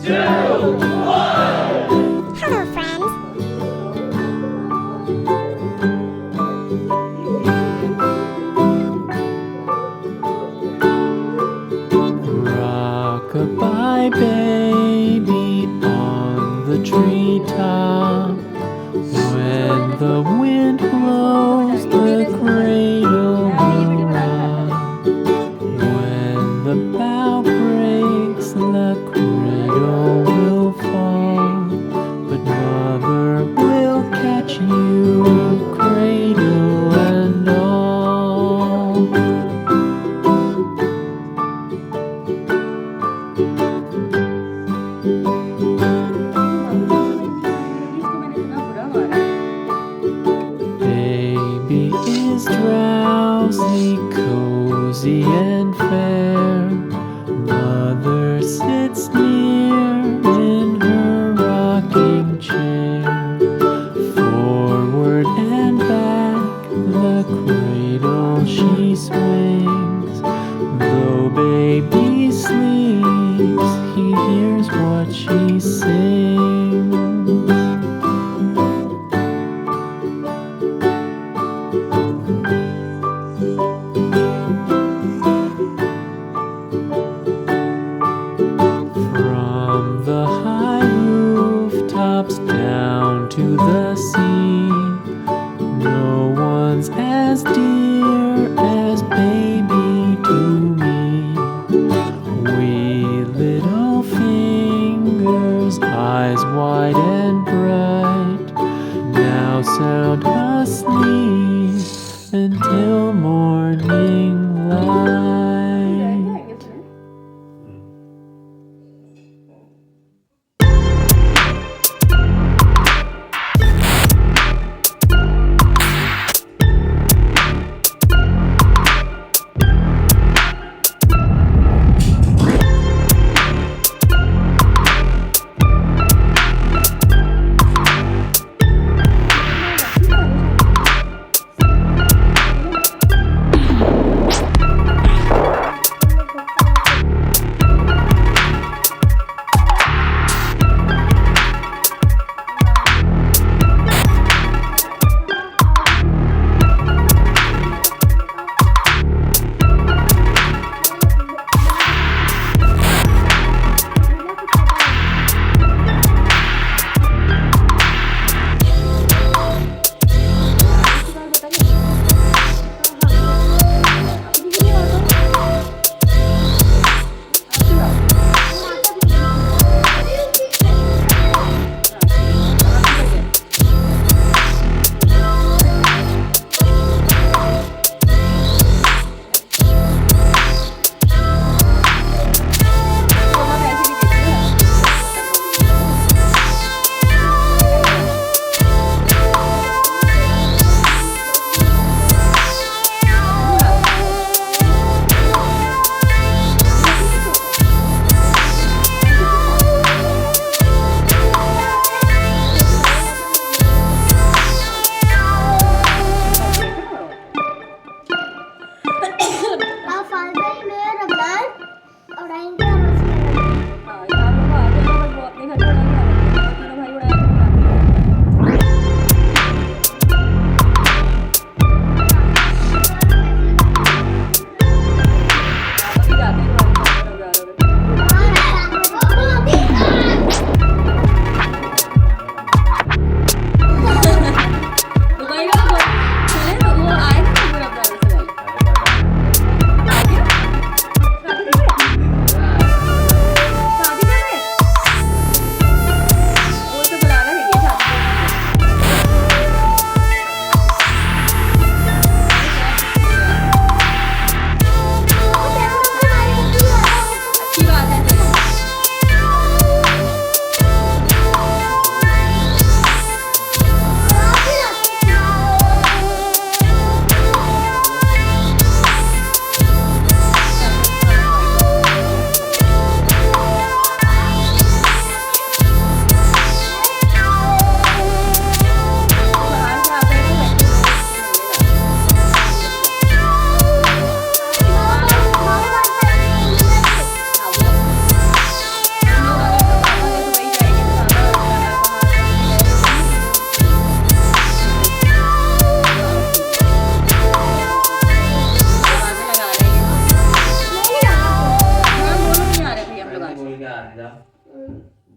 Hello, friends. Rock-a-bye baby on the treetop. When the wind blows, the cradle will rock. When the bough breaks, the cradle will fall. But mother will catch you, cradle and all. Baby is drowsy, cozy and fair. Mother sits near in her rocking chair. Forward and back, the cradle she swings. Though baby sleeps, he hears what she sings. From the high rooftops down to the sea, no one's as dear as baby to me. Wee little fingers, eyes wide and bright, now sound asleep until morning light.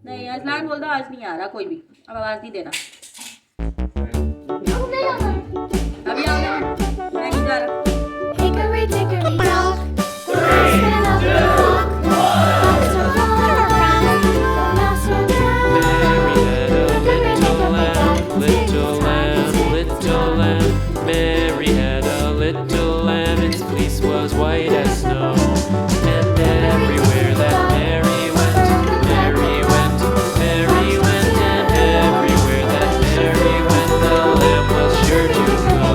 नहीं असलान बोल दो आज नहीं आ रहा कोई भी अब आवाज नहीं देना अभी आओ मैं नहीं जा रहा Hickory dickory dock. Spin up the clock. Lots of fun. The mouse went down. Mary had a little lamb. Its fleece was white as snow. And everywhere that Mary went, Mary went, Mary went, and everywhere that Mary went, the lamb was sure to go.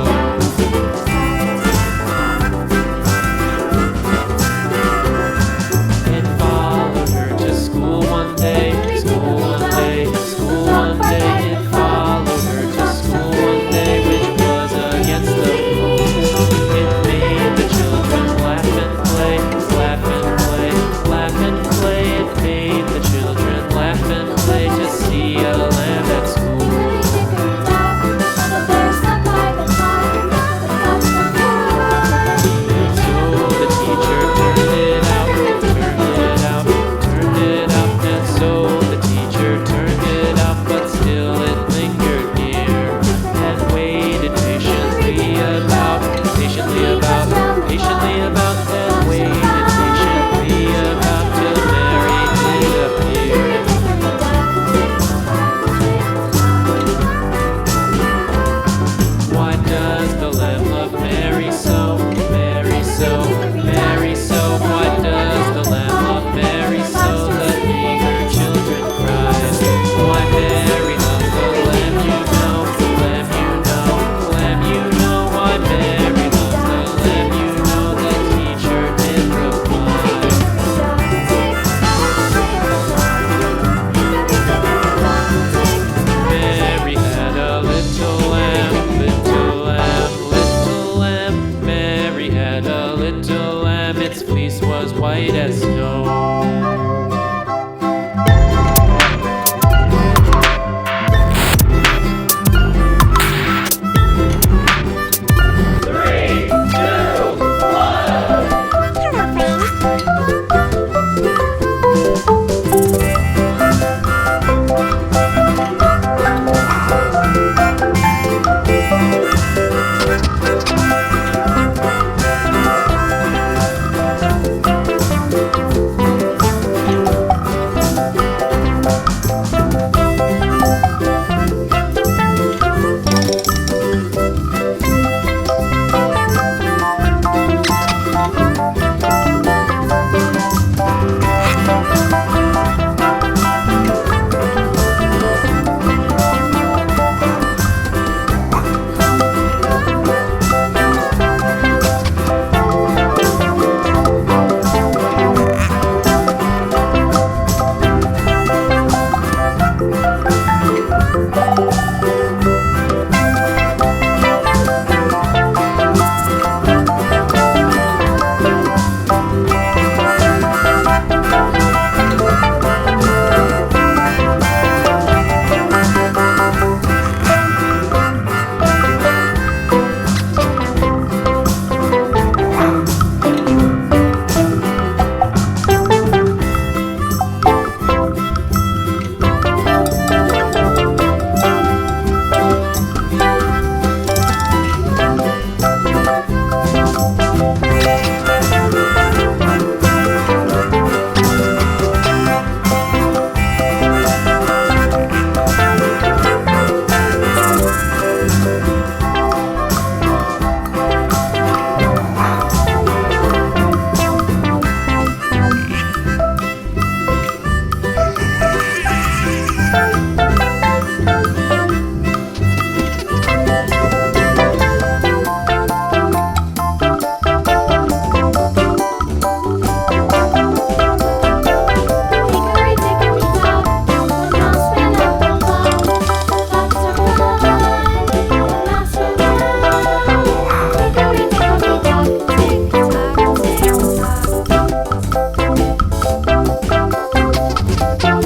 It followed her to school one day, school one day, school one day. It followed her to school one day, which was against the rules. It made the children laugh and play, laugh and play, laugh and play. It made the children laugh and play to see a lamb at school. So the teacher turned it out, turned it out, turned it out, and so the teacher turned it out, but still it lingered near and waited patiently about, patiently about, patiently about, and waited patiently about till Mary did appear. Why does the lamb love Mary so, Mary so, Mary so? Why does the lamb love Mary so? The eager children cried. Why Mary loves the lamb, you know, lamb, you know, lamb, you know. Why Mary loves the lamb, you know. The teacher did reply. Mary had a little lamb, little lamb, little lamb. Mary had a little lamb. Its fleece was white as snow. Hello, friends.